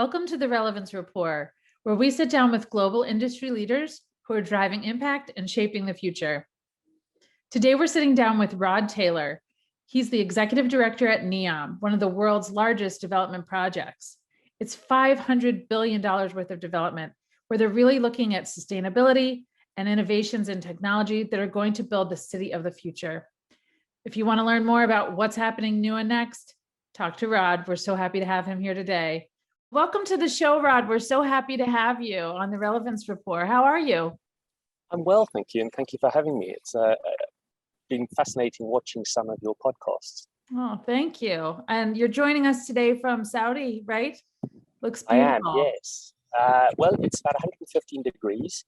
Welcome to the Relevance Rapport, where we sit down with global industry leaders who are driving impact and shaping the future. Today, we're sitting down with Rod Taylor. He's the executive director at NEOM, one of the world's largest development projects. It's $500 billion worth of development, where they're really looking at sustainability and innovations in technology that are going to build the city of the future. If you want to learn more about what's happening new and next, talk to Rod. We're so happy to have him here today. Welcome to the show, Rod. We're so happy to have you on the Relevance Rapport. How are you? I'm well, thank you. And thank you for having me. It's been fascinating watching some of your podcasts. Oh, thank you. And you're joining us today from Saudi, right? Looks beautiful. I am, yes. Well, it's about 115 degrees.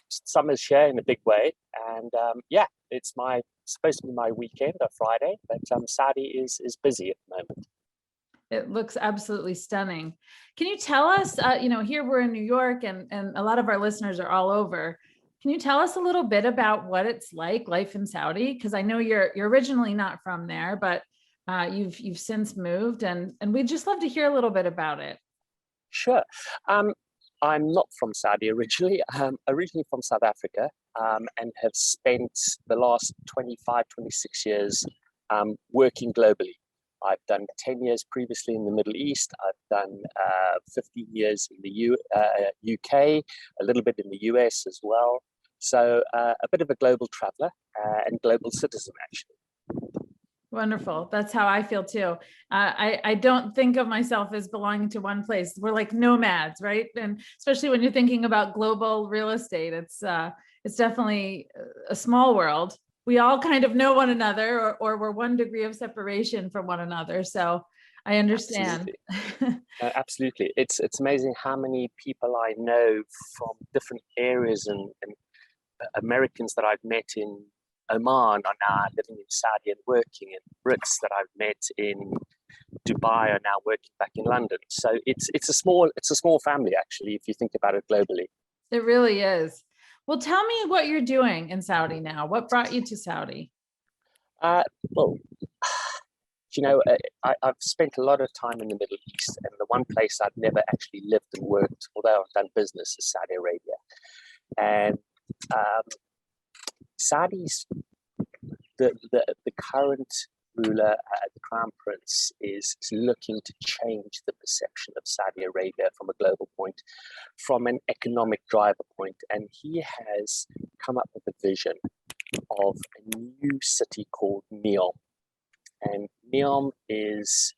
Summer's here in a big way. And it's supposed to be my weekend, a Friday, but Saudi is busy at the moment. It looks absolutely stunning. Can you tell us, here we're in New York and a lot of our listeners are all over. Can you tell us a little bit about what it's like, life in Saudi? Because I know you're originally not from there, but you've since moved and we'd just love to hear a little bit about it. Sure. I'm not from Saudi originally. I'm originally from South Africa and have spent the last 25, 26 years working globally. I've done 10 years previously in the Middle East. I've done 15 years in the UK, a little bit in the US as well. So a bit of a global traveler and global citizen, actually. Wonderful. That's how I feel too. I don't think of myself as belonging to one place. We're like nomads, right? And especially when you're thinking about global real estate, it's definitely a small world. We all kind of know one another or we're one degree of separation from one another. So I understand. Absolutely. It's amazing how many people I know from different areas and Americans that I've met in Oman are now living in Saudi and working, and Brits that I've met in Dubai are now working back in London. So it's a small family, actually, if you think about it globally. It really is. Well, tell me what you're doing in Saudi now. What brought you to Saudi? I've spent a lot of time in the Middle East, and the one place I've never actually lived and worked, although I've done business, is Saudi Arabia. And Saudi's, the current ruler, the crown prince, is looking to change the perception of Saudi Arabia from a global point, from an economic driver point. And he has come up with a vision of a new city called NEOM. And NEOM is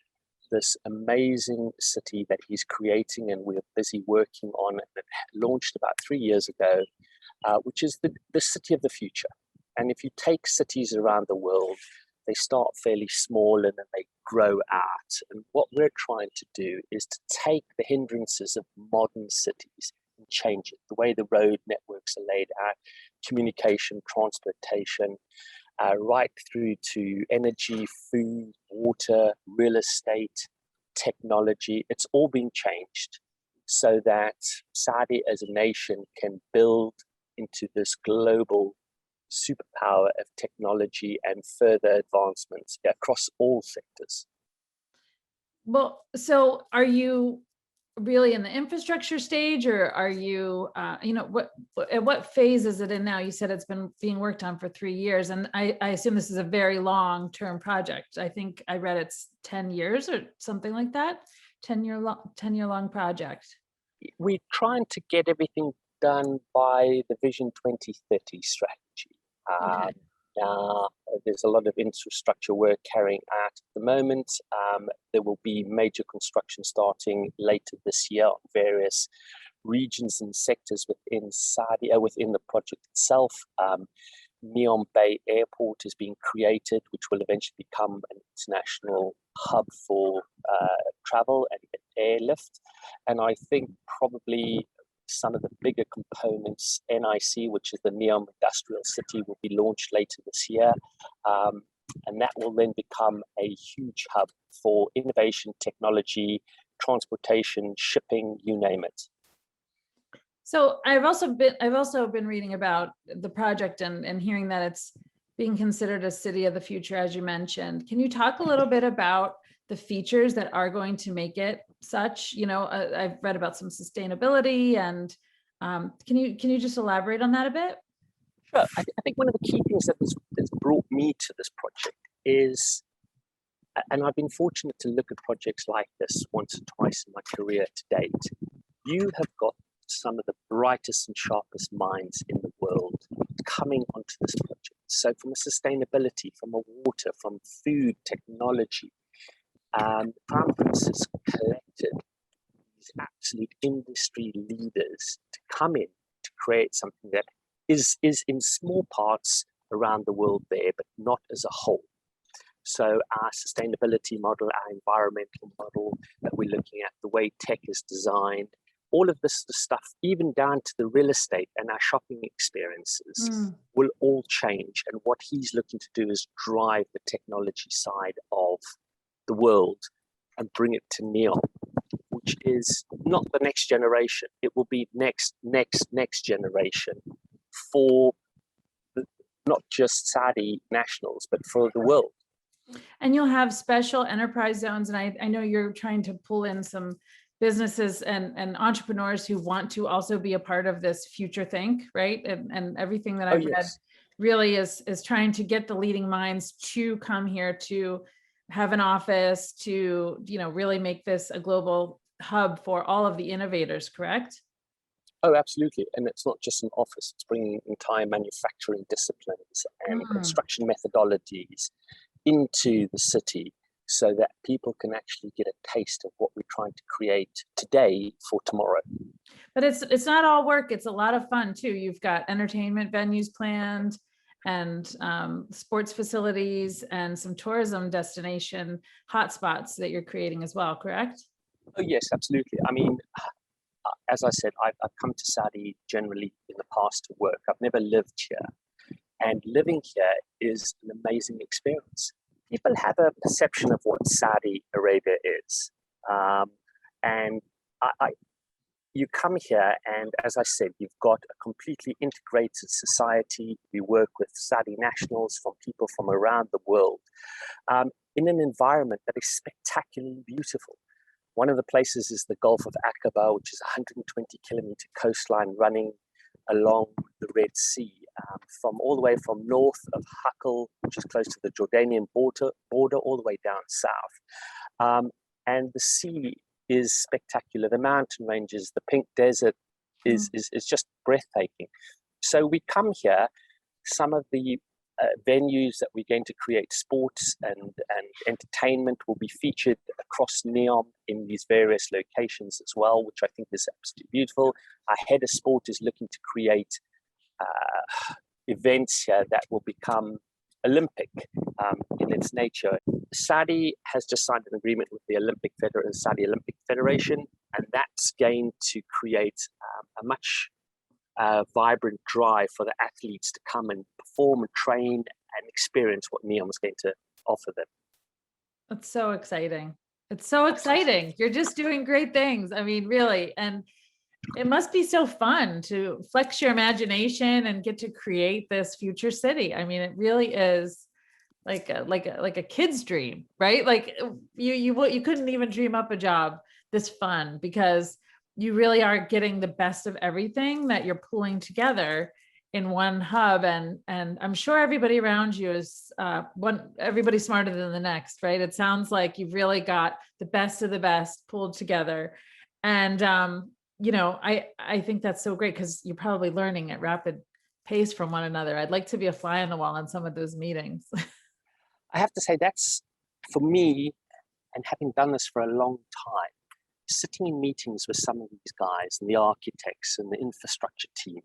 this amazing city that he's creating, and we're busy working on it. It launched about 3 years ago, which is the city of the future. And if you take cities around the world, they start fairly small and then they grow out. And what we're trying to do is to take the hindrances of modern cities and change it. The way the road networks are laid out, communication, transportation, right through to energy, food, water, real estate, technology. It's all being changed so that Saudi as a nation can build into this global superpower of technology and further advancements across all sectors. Well, so are you really in the infrastructure stage, or are you, at what phase is it in now? You said it's been being worked on for 3 years, and I assume this is a very long-term project. I think I read it's 10 years or something like that, 10-year long project. We're trying to get everything done by the Vision 2030 strategy. Okay. Now, there's a lot of infrastructure work carrying out at the moment. There will be major construction starting later this year on various regions and sectors within Saudi, within the project itself. NEOM Bay Airport is being created, which will eventually become an international hub for travel and airlift. And I think probably some of the bigger components, NIC, which is the NEOM Industrial City, will be launched later this year. And that will then become a huge hub for innovation, technology, transportation, shipping, you name it. So I've also been reading about the project and hearing that it's being considered a city of the future, as you mentioned. Can you talk a little bit about the features that are going to make it such? You know, I've read about some sustainability, and can you just elaborate on that a bit? Sure. I think one of the key things that's brought me to this project is, and I've been fortunate to look at projects like this once or twice in my career to date, you have got some of the brightest and sharpest minds in the world coming onto this project. So from a sustainability, from a water, from food, technology, Crown Prince has collected these absolute industry leaders to come in to create something that is in small parts around the world there, but not as a whole. So our sustainability model, our environmental model that we're looking at, the way tech is designed, all of this stuff, even down to the real estate and our shopping experiences, will all change. And what he's looking to do is drive the technology side of the world and bring it to NEOM, which is not the next generation. It will be next generation for not just Saudi nationals, but for the world. And you'll have special enterprise zones. And I know you're trying to pull in some businesses and entrepreneurs who want to also be a part of this future think, right? And everything that I've read really is trying to get the leading minds to come here to have an office, to, you know, really make this a global hub for all of the innovators, correct? Oh, absolutely. And it's not just an office, it's bringing entire manufacturing disciplines and construction methodologies into the city so that people can actually get a taste of what we're trying to create today for tomorrow. But it's not all work, it's a lot of fun too. You've got entertainment venues planned, and sports facilities, and some tourism destination hotspots that you're creating as well, correct? Oh, yes, absolutely. I mean, as I said, I've come to Saudi generally in the past to work. I've never lived here. And living here is an amazing experience. People have a perception of what Saudi Arabia is. And you come here, and as I said, you've got a completely integrated society. We work with Saudi nationals, from people from around the world, in an environment that is spectacularly beautiful. One of the places is the Gulf of Aqaba, which is a 120-kilometer coastline running along the Red Sea, from all the way from north of Hakal, which is close to the Jordanian border, all the way down south. And the sea is spectacular. The mountain ranges, the pink desert is just breathtaking. So we come here, some of the venues that we're going to create, sports and entertainment, will be featured across NEOM in these various locations as well, which I think is absolutely beautiful. Our head of sport is looking to create events here that will become Olympic in its nature. Saudi has just signed an agreement with the Saudi Olympic Federation, and that's going to create a much vibrant drive for the athletes to come and perform and train and experience what NEOM is going to offer them. That's so exciting. It's so exciting. You're just doing great things. I mean, really. And it must be so fun to flex your imagination and get to create this future city. I mean, it really is like a kid's dream, right? Like you couldn't even dream up a job this fun, because you really are getting the best of everything that you're pulling together in one hub. And I'm sure everybody around you is everybody's smarter than the next, right? It sounds like you've really got the best of the best pulled together. And you know, I think that's so great, because you're probably learning at rapid pace from one another. I'd like to be a fly on the wall in some of those meetings. I have to say, that's, for me, and having done this for a long time, sitting in meetings with some of these guys and the architects and the infrastructure team,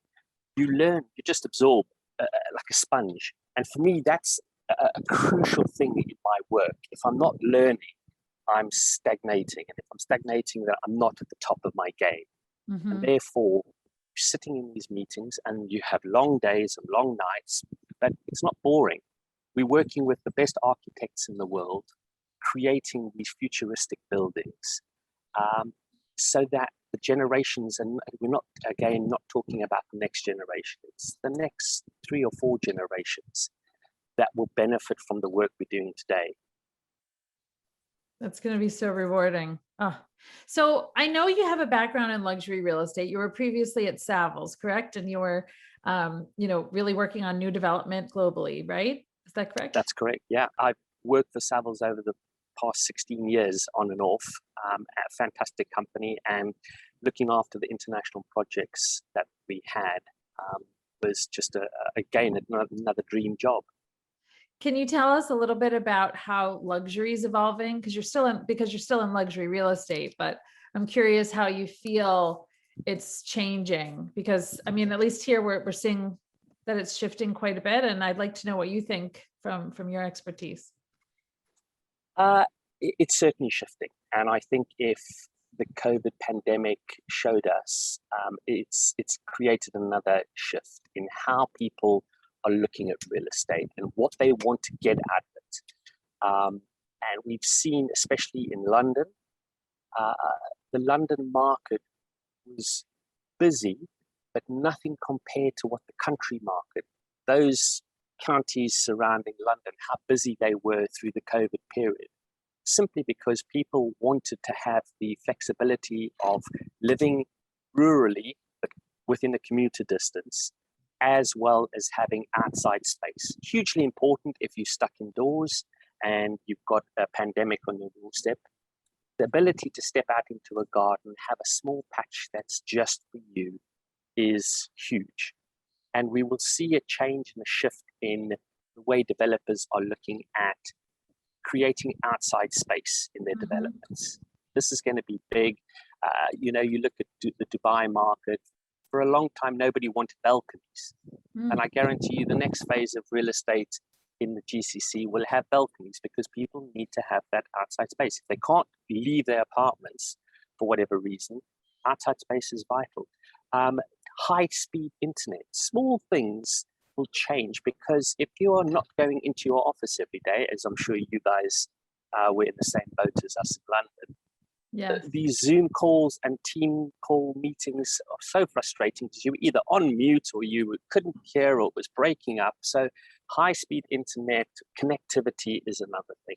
you learn, you just absorb like a sponge. And for me, that's a crucial thing in my work. If I'm not learning, I'm stagnating. And if I'm stagnating, then I'm not at the top of my game. And therefore, sitting in these meetings, and you have long days and long nights, but it's not boring. We're working with the best architects in the world, creating these futuristic buildings, so that the generations, and we're not talking about the next generation, it's the next 3 or 4 generations that will benefit from the work we're doing today. That's going to be so rewarding. Oh. So I know you have a background in luxury real estate. You were previously at Savills, correct? And you were, really working on new development globally, right? Is that correct? That's correct. Yeah, I've worked for Savills over the past 16 years on and off at a fantastic company, and looking after the international projects that we had was just again another dream job. Can you tell us a little bit about how luxury is evolving? Because you're still in luxury real estate, but I'm curious how you feel it's changing. Because I mean, at least here we're seeing that it's shifting quite a bit, and I'd like to know what you think from your expertise. It's certainly shifting, and I think if the COVID pandemic showed us, it's created another shift in how people are looking at real estate and what they want to get out of it. And we've seen, especially in London, the London market was busy, but nothing compared to what the country market, those counties surrounding London, how busy they were through the COVID period, simply because people wanted to have the flexibility of living rurally, but within a commuter distance, as well as having outside space. Hugely important if you're stuck indoors and you've got a pandemic on your doorstep. The ability to step out into a garden, have a small patch that's just for you, is huge. And we will see a change and a shift in the way developers are looking at creating outside space in their developments. This is going to be big. You look at the Dubai market. For a long time, nobody wanted balconies. And I guarantee you the next phase of real estate in the GCC will have balconies, because people need to have that outside space. If they can't leave their apartments for whatever reason, outside space is vital. High-speed internet, small things will change, because if you are not going into your office every day, as I'm sure you guys were in the same boat as us in London, Yes. These Zoom calls and team call meetings are so frustrating, because you were either on mute or you couldn't hear or it was breaking up. So high-speed internet connectivity is another thing.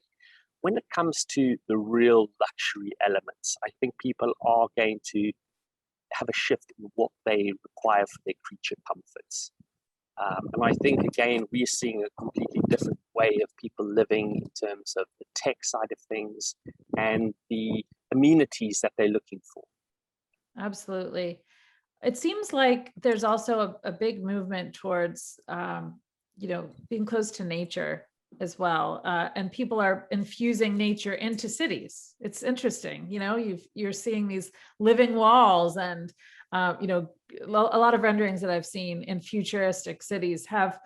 When it comes to the real luxury elements, I think people are going to have a shift in what they require for their creature comforts. And I think, again, we're seeing a completely different way of people living in terms of the tech side of things and the amenities that they're looking for. Absolutely. It seems like there's also a big movement towards, being close to nature as well. And people are infusing nature into cities. It's interesting. You're seeing these living walls, and a lot of renderings that I've seen in futuristic cities have,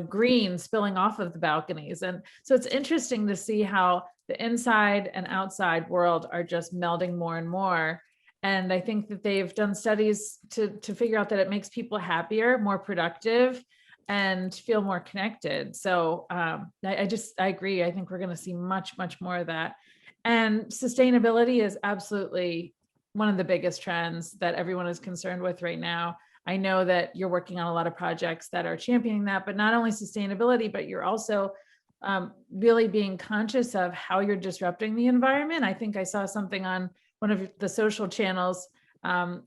green spilling off of the balconies. And so it's interesting to see how the inside and outside world are just melding more and more. And I think that they've done studies to figure out that it makes people happier, more productive, and feel more connected. So I agree. I think we're going to see much, much more of that. And sustainability is absolutely one of the biggest trends that everyone is concerned with right now. I know that you're working on a lot of projects that are championing that, but not only sustainability, but you're also really being conscious of how you're disrupting the environment. I think I saw something on one of the social channels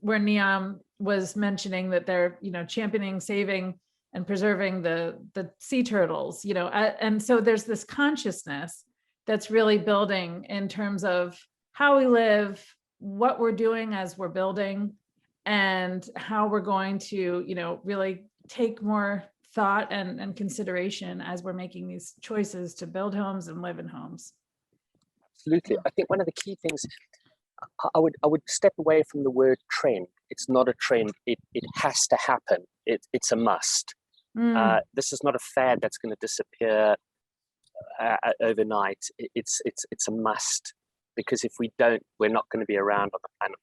where NEOM was mentioning that they're, championing, saving, and preserving the sea turtles, and so there's this consciousness that's really building in terms of how we live, what we're doing as we're building, and how we're going to, really take more thought and consideration as we're making these choices to build homes and live in homes. Absolutely. I think one of the key things, I would step away from the word trend. It's not a trend. It has to happen. It's a must. This is not a fad that's going to disappear overnight. It's a must, because if we don't, we're not going to be around on the planet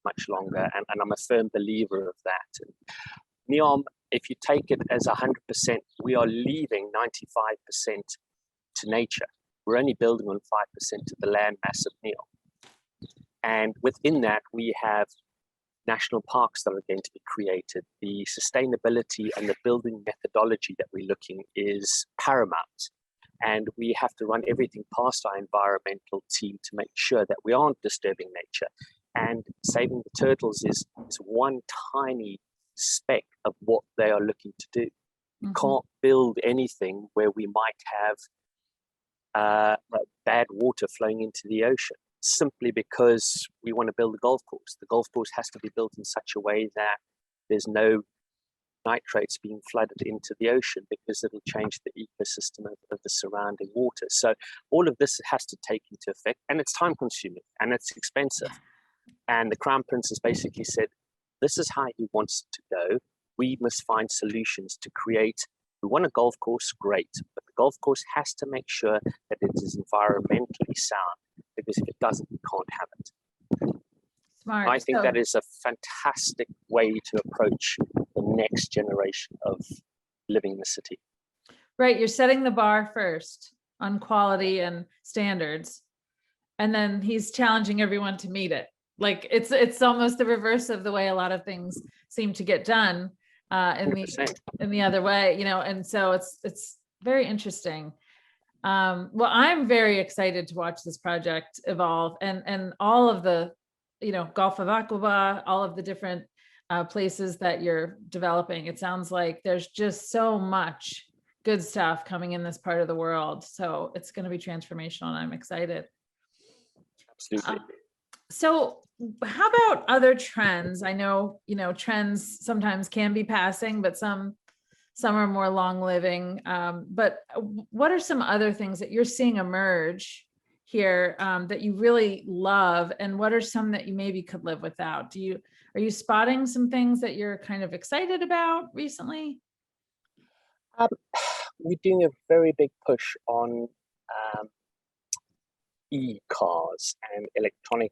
much longer. And I'm a firm believer of that. And NEOM, if you take it as 100%, we are leaving 95% to nature. We're only building on 5% of the land mass of NEOM. And within that, we have national parks that are going to be created. The sustainability and the building methodology that we're looking is paramount. and we have to run everything past our environmental team to make sure that we aren't disturbing nature. And saving the turtles is one tiny speck of what they are looking to do. You can't build anything where we might have bad water flowing into the ocean simply because we want to build a golf course. The golf course has to be built in such a way that there's no nitrates being flooded into the ocean, because it'll change the ecosystem of the surrounding water. So all of this has to take into effect, and it's time consuming and it's expensive. And the Crown Prince has basically said, this is how he wants it to go. We must find solutions to create. We want a golf course, great, but the golf course has to make sure that it is environmentally sound, because if it doesn't, we can't have it. Smart. I think that is a fantastic way to approach the next generation of living in the city. Right, you're setting the bar first on quality and standards, and then he's challenging everyone to meet it. Like it's almost the reverse of the way a lot of things seem to get done in the other way, and so it's very interesting. Well, I'm very excited to watch this project evolve, and all of the Gulf of Aqua, all of the different places that you're developing. It sounds like there's just so much good stuff coming in this part of the world, so it's going to be transformational, and I'm excited. Absolutely. So how about other trends? I know, trends sometimes can be passing, but some are more long living. But what are some other things that you're seeing emerge here that you really love? And what are some that you maybe could live without? Are you spotting some things that you're kind of excited about recently? We're doing a very big push on e-cars and electronic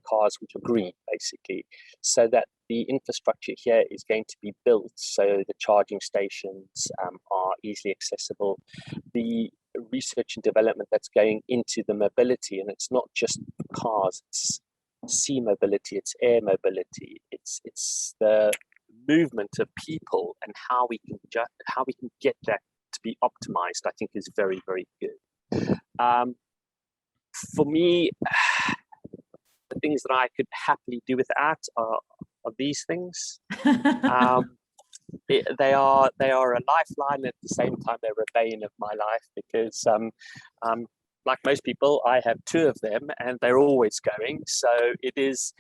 cars, which are green, basically, so that the infrastructure here is going to be built so the charging stations are easily accessible. The research and development that's going into the mobility, and it's not just cars, it's sea mobility, it's air mobility, it's the movement of people, and how we can get that to be optimized, I think is very, very good. For me, the things that I could happily do without are these things. They are a lifeline, at the same time they're a bane of my life, because like most people, I have two of them and they're always going. So it is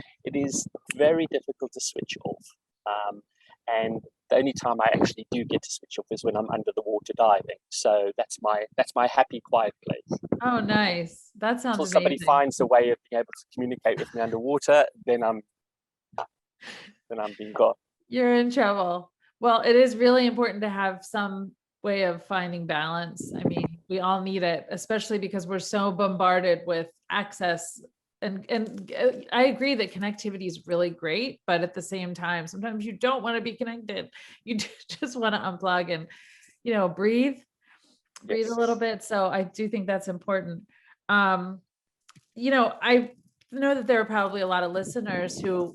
very difficult to switch off. And the only time I actually do get to switch off is when I'm under the water diving. So that's my happy, quiet place. Oh, nice. That sounds Until amazing. somebody finds a way of being able to communicate with me underwater, then I'm being got. You're in trouble. Well, it is really important to have some way of finding balance. I mean, we all need it, especially because we're so bombarded with access. And I agree that connectivity is really great, but at the same time, sometimes you don't want to be connected. You just want to unplug and, breathe Yes. a little bit. So I do think that's important. I know that there are probably a lot of listeners who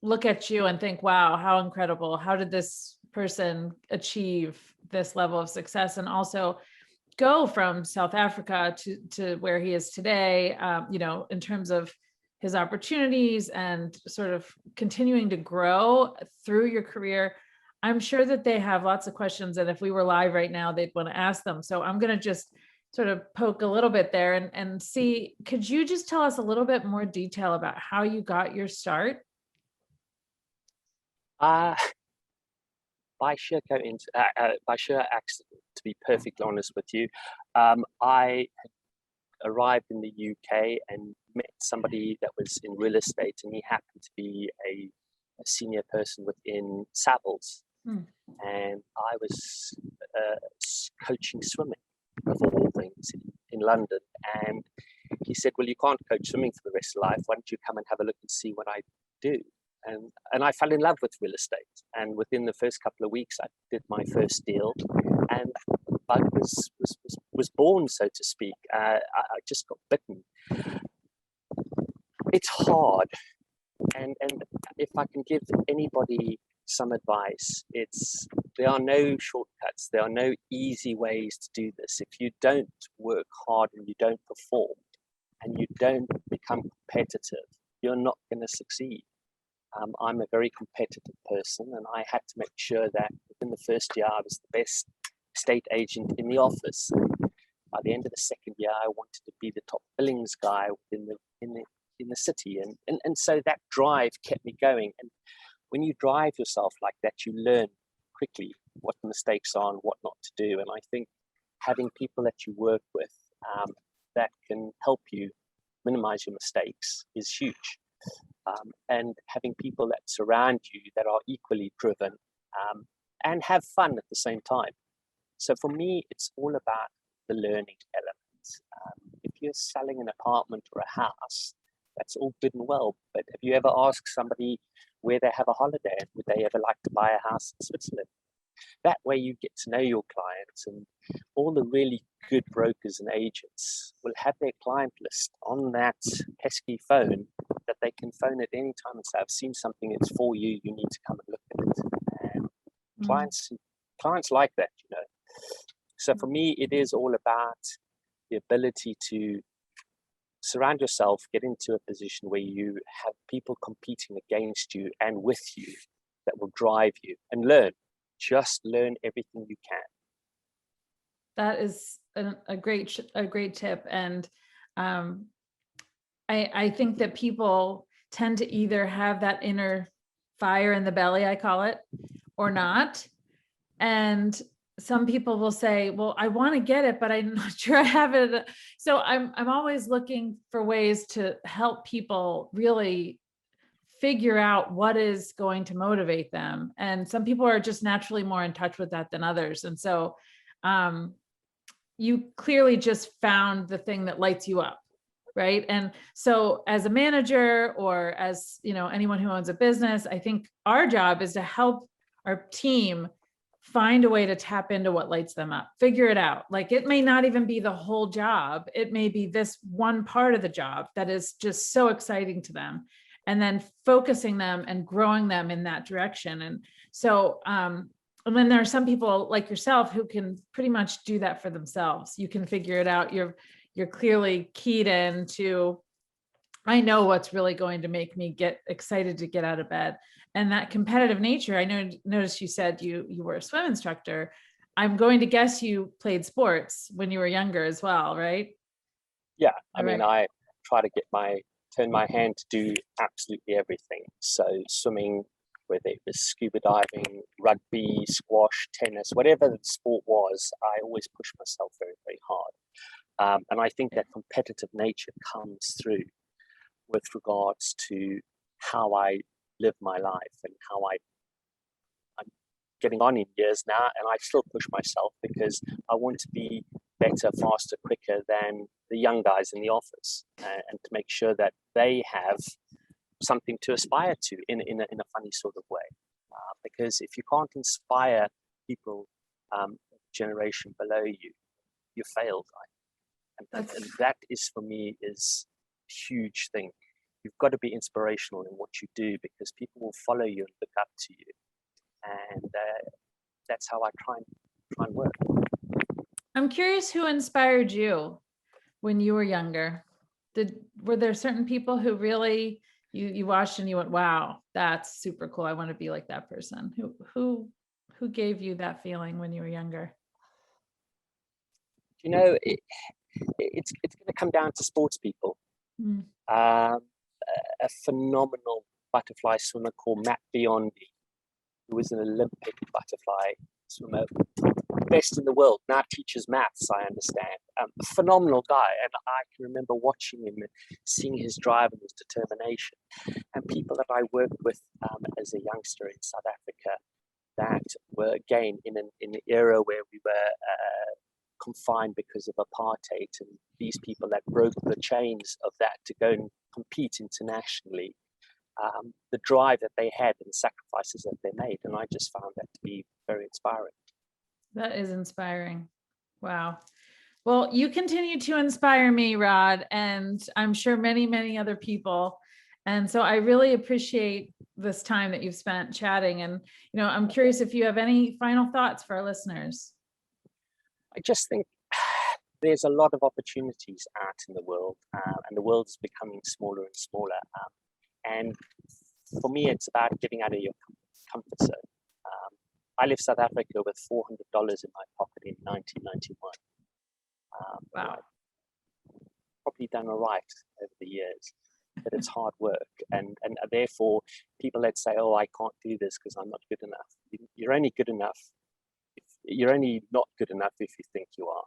look at you and think, wow, how incredible. How did this person achieve this level of success? And also go from South Africa to where he is today, in terms of his opportunities and sort of continuing to grow through your career. I'm sure that they have lots of questions, and if we were live right now, they'd want to ask them. So I'm going to just sort of poke a little bit there and see, could you just tell us a little bit more detail about how you got your start? By sheer accident, to be perfectly honest with you, I arrived in the UK and met somebody that was in real estate, and he happened to be a senior person within Savills. And I was coaching swimming, of all things, in London. And he said, well, you can't coach swimming for the rest of life. Why don't you come and have a look and see what I do? And I fell in love with real estate. And within the first couple of weeks, I did my first deal, and the bug was born, so to speak. I just got bitten. It's hard, and if I can give anybody some advice, it's there are no shortcuts. There are no easy ways to do this. If you don't work hard and you don't perform and you don't become competitive, you're not going to succeed. I'm a very competitive person, and I had to make sure that within the first year I was the best estate agent in the office. By the end of the second year, I wanted to be the top billings guy in the city, and so that drive kept me going. And when you drive yourself like that, you learn quickly what the mistakes are and what not to do. And I think having people that you work with that can help you minimize your mistakes is huge. And having people that surround you that are equally driven and have fun at the same time. So for me, it's all about the learning element. If you're selling an apartment or a house, that's all good and well. But have you ever asked somebody where they have a holiday and would they ever like to buy a house in Switzerland? That way you get to know your clients, and all the really good brokers and agents will have their client list on that pesky phone that they can phone at any time and say, I've seen something, it's for you, you need to come and look at it. And clients like that, you know. So for me, it is all about the ability to surround yourself, get into a position where you have people competing against you and with you that will drive you, and learn. Just learn everything you can. That is a great tip. And I think that people tend to either have that inner fire in the belly, I call it, or not. And some people will say, well, I want to get it, but I'm not sure I have it. So I'm always looking for ways to help people really figure out what is going to motivate them. And some people are just naturally more in touch with that than others. And so you clearly just found the thing that lights you up, right? And so as a manager, or as, you know, anyone who owns a business, I think our job is to help our team find a way to tap into what lights them up, figure it out. Like, it may not even be the whole job. It may be this one part of the job that is just so exciting to them, and then focusing them and growing them in that direction. And so, and then there are some people like yourself who can pretty much do that for themselves. You can figure it out. You're clearly keyed in to, I know what's really going to make me get excited to get out of bed. And that competitive nature, I noticed you said you were a swim instructor. I'm going to guess you played sports when you were younger as well, right? Yeah, I mean, I try to turn my hand to do absolutely everything. So swimming, whether it was scuba diving, rugby, squash, tennis, whatever the sport was, I always pushed myself very, very hard. And I think that competitive nature comes through with regards to how I live my life and how I'm getting on in years now, and I still push myself because I want to be better, faster, quicker than the young guys in the office, and to make sure that they have something to aspire to in a funny sort of way. Because if you can't inspire people, generation below you, you failed. And that is, for me, is a huge thing. You've got to be inspirational in what you do, because people will follow you and look up to you. And that's how I try and work. I'm curious who inspired you when you were younger. Were there certain people who really you watched and you went, wow, that's super cool, I want to be like that person? Who gave you that feeling when you were younger? You know, it's going to come down to sports people. A phenomenal butterfly swimmer called Matt Biondi, who was an Olympic butterfly swimmer, best in the world, now teaches maths, I understand. A phenomenal guy, and I can remember watching him and seeing his drive and his determination. And people that I worked with as a youngster in South Africa that were, again, in an era where we were confined because of apartheid, and these people that broke the chains of that to go and compete internationally, the drive that they had and the sacrifices that they made. And I just found that to be very inspiring. That is inspiring. Wow. Well, you continue to inspire me, Rod, and I'm sure many, many other people. And so I really appreciate this time that you've spent chatting. And, I'm curious if you have any final thoughts for our listeners. I just think there's a lot of opportunities out in the world, and the world is becoming smaller and smaller. And for me, it's about getting out of your comfort zone. I left South Africa with $400 in my pocket in 1991. Wow. Probably done all right over the years, but it's hard work. And therefore, people that say, oh, I can't do this because I'm not good enough. You're only good enough. You're only not good enough if you think you are.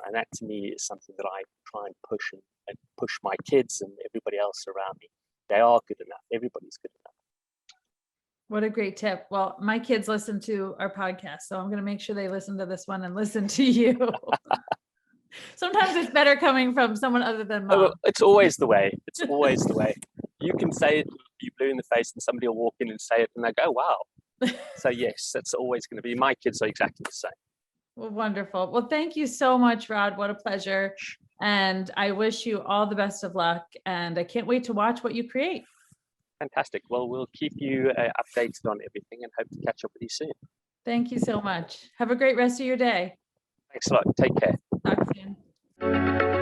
And that to me is something that I try and push my kids and everybody else around me. They are good enough. Everybody's good enough. What a great tip. Well, my kids listen to our podcast, so I'm going to make sure they listen to this one and listen to you. Sometimes it's better coming from someone other than mom. It's always the way. It's always the way. You can say it, be blue in the face, and somebody will walk in and say it, and they go, wow. So yes, that's always going to be. My kids are exactly the same. Well, wonderful. Well, thank you so much, Rod. What a pleasure. And I wish you all the best of luck. And I can't wait to watch what you create. Fantastic. Well, we'll keep you updated on everything and hope to catch up with you soon. Thank you so much. Have a great rest of your day. Thanks a lot. Take care. Talk soon.